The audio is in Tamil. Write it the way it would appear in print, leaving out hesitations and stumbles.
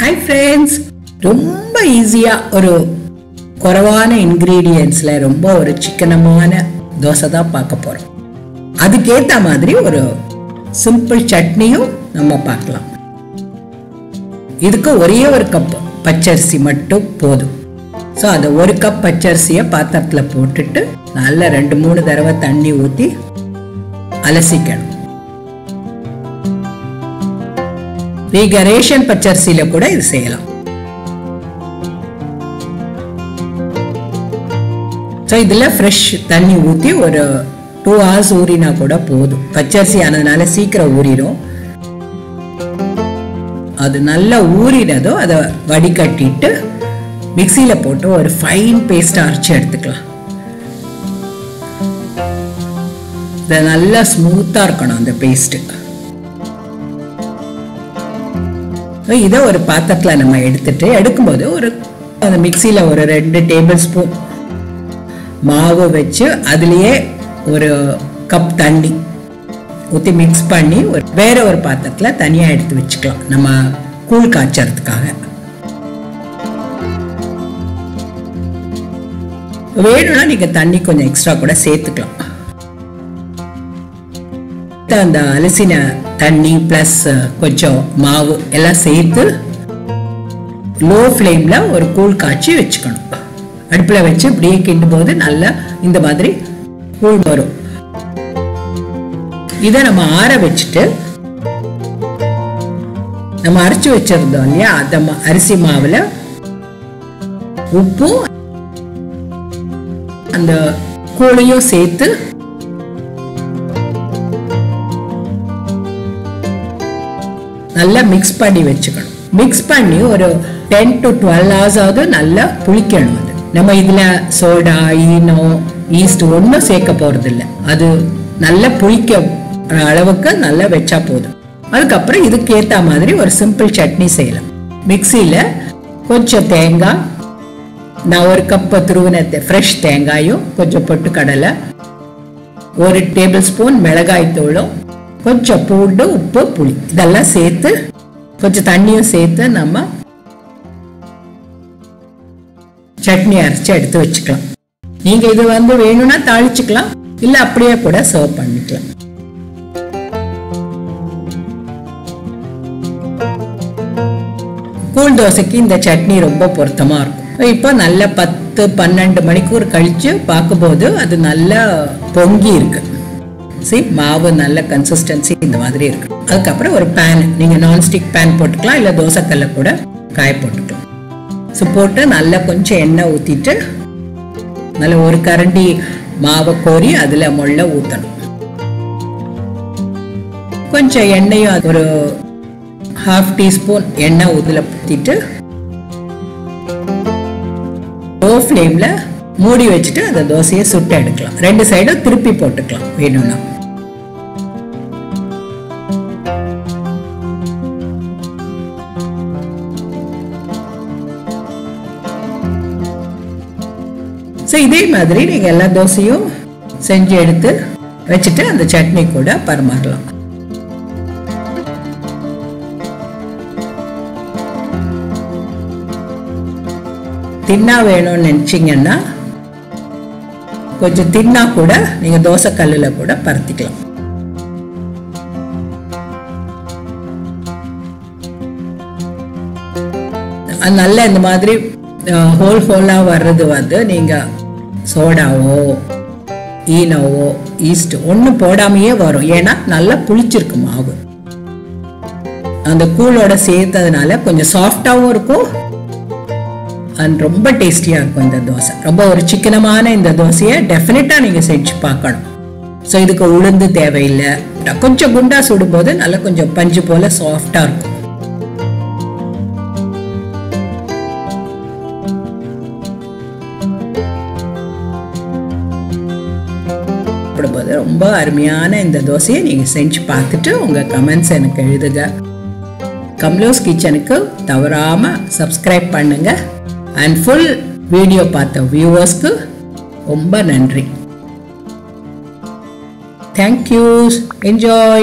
Hi friends, ரொம்ப ஈஸியா ஒரு குறைவான இன்கிரீடியன்ட்ஸ்ல ரொம்ப ஒரு சிக்கனமான தோசை தான் பார்க்க போறோம். அதுக்கேத்த மாதிரி ஒரு சிம்பிள் சட்னியும் நம்ம பார்க்கலாம். இதுக்கு ஒரே ஒரு கப் பச்சரிசி மட்டும் போதும். ஸோ அந்த ஒரு கப் பச்சரிசியை பாத்திரத்துல போட்டுட்டு நல்லா 2-3 தடவை தண்ணி ஊற்றி அலசிக்கணும். நீங்க ரேஷன் பச்சரிசியில கூட இது செய்யலாம். இதுல ஃப்ரெஷ் தண்ணி ஊற்றி ஒரு 2 hours ஊறினா கூட போதும். பச்சரிசி ஆனதுனால சீக்கிரம் ஊறிடும். அது நல்லா ஊறினதோ அதை வடிகட்டிட்டு மிக்சியில போட்டு ஒரு ஃபைன் பேஸ்ட் அரைச்சு எடுத்துக்கலாம். இது நல்லா ஸ்மூத்தா இருக்கணும் அந்த பேஸ்ட். இதை ஒரு பாத்திரத்துல நம்ம எடுக்கும்போது ஒரு அந்த மிக்சியில ஒரு 2 டேபிள் ஸ்பூன் மாவு வச்சு அதுலயே ஒரு கப் தண்ணி ஊற்றி மிக்ஸ் பண்ணி வேற ஒரு பாத்திரத்துல தனியா எடுத்து வச்சுக்கலாம் நம்ம கூழ் காய்ச்சறதுக்காக. வேணும்னா நீங்க தண்ணி கொஞ்சம் எக்ஸ்ட்ரா கூட சேர்த்துக்கலாம். அந்த அலசின தண்ணி பிளஸ் கொஞ்சம் மாவு எல்லாம் சேர்த்து லோ ஃப்ளேம்ல ஒரு கூழ் காய்ச்சி வச்சுக்கணும். அடுப்புல வச்சு இப்படியே கிண்டும் போது நல்லா இந்த மாதிரி கூழ் வரும். இதை நம்ம ஆற வச்சுட்டு நம்ம அரைச்சு வச்சிருந்தோம் இல்லையா, அந்த அரிசி மாவுல உப்பும் அந்த கூழையும் சேர்த்து நல்லா மிக்ஸ் பண்ணி வச்சுக்கணும். மிக்ஸ் பண்ணி ஒரு 10 to 12 hours ஆவது நல்லா புளிக்கணும். அது நம்ம இதுல சோடா ஈனோ ஈஸ்ட் ஒன்னும் சேர்க்க போறது இல்லை. அது நல்லா புளிக்க அளவுக்கு நல்லா வச்சா போதும். அதுக்கப்புறம் இதுக்கு ஏத்த மாதிரி ஒரு சிம்பிள் சட்னி செய்யலாம். மிக்சியில கொஞ்சம் தேங்காய், நான் ஒரு கப் துருவின ஃப்ரெஷ் தேங்காயும் கொஞ்சம் பொட்டுக்கடலை, 1 டேபிள் ஸ்பூன் மிளகாய் தூளும், கொஞ்சம் பூண்டு, உப்பு, புளி இதெல்லாம் சேர்த்து கொஞ்சம் தண்ணியும் சேர்த்து நம்ம சட்னி அரைச்சு எடுத்து வச்சுக்கலாம். நீங்க இது வேணும்னா தாளிச்சுக்கலாம், இல்ல அப்படியே கூட சர்வ் பண்ணிக்கலாம். கூழ் தோசைக்கு இந்த சட்னி ரொம்ப பொருத்தமா இருக்கும். இப்போ நல்ல 10-12 மணிக்கூர் கழிச்சு பார்க்கும்போது அது நல்லா பொங்கி இருக்கு. மாவு நல்ல கன்சிஸ்டன்சி இந்த மாதிரி இருக்கு. அதுக்கப்புறம் ஒரு பேன், நீங்க நான்ஸ்டிக் பேன் போட்டுக்கலாம், இல்ல தோசைக்கல்ல கூட காய போட்டுக்கலாம். போட்டு நல்லா கொஞ்சம் எண்ணெய் ஊத்திட்டு நல்ல ஒரு கரண்டி மாவை கோரி அதுல முள்ள ஊத்தணும். கொஞ்சம் எண்ணெயும் ஒரு 1/2 டீஸ்பூன் எண்ணெய் ஊத்துல ஊத்திட்டு லோ ஃப்ளேம்ல மூடி வச்சுட்டு அந்த தோசையை சுட்டு எடுக்கலாம். 2 சைடும் திருப்பி போட்டுக்கலாம் வேணும்னா. இதே மாதிரி நீங்க எல்லா தோசையும் செஞ்சு எடுத்து வச்சுட்டு அந்த சட்னி கூட பரிமாறலாம். தின்னா வேணும்னு நினைச்சீங்கன்னா கொஞ்சம் தின்னா கூட நீங்க தோசை கல்லுல கூட பரத்திக்கலாம். நல்ல இந்த மாதிரி ஹோலா வர்றது நீங்க சோடாவோ ஈனோவோ ஈஸ்ட் ஒன்னும் போடாமையே வரும். ஏன்னா நல்லா புளிச்சிருக்கு மாவு. அந்த கூழோட சேர்த்ததுனால கொஞ்சம் சாஃப்டாவும் இருக்கும் அண்ட் ரொம்ப டேஸ்டியா இருக்கும் இந்த தோசை. ரொம்ப ஒரு சிக்கனமான இந்த தோசையை டெஃபினட்டா நீங்க செஞ்சு பார்க்கணும். இதுக்கு உளுந்து தேவையில்லை. கொஞ்சம் குண்டா சுடும் போது நல்லா கொஞ்சம் பஞ்சு போல சாஃப்டா இருக்கும். ரொம்ப அருமையான இந்த தோசையை நீங்க செஞ்சு பார்த்துட்டு உங்க கமெண்ட்ஸ் எனக்கு எழுதுங்க. கம்லோஸ் கிச்சனுக்கு தவறாம சப்ஸ்கிரைப் பண்ணுங்க. அண்ட் ஃபுல் வீடியோ பார்த்த வியூவர்ஸ்க்கு ரொம்ப நன்றி. Thank you. Enjoy.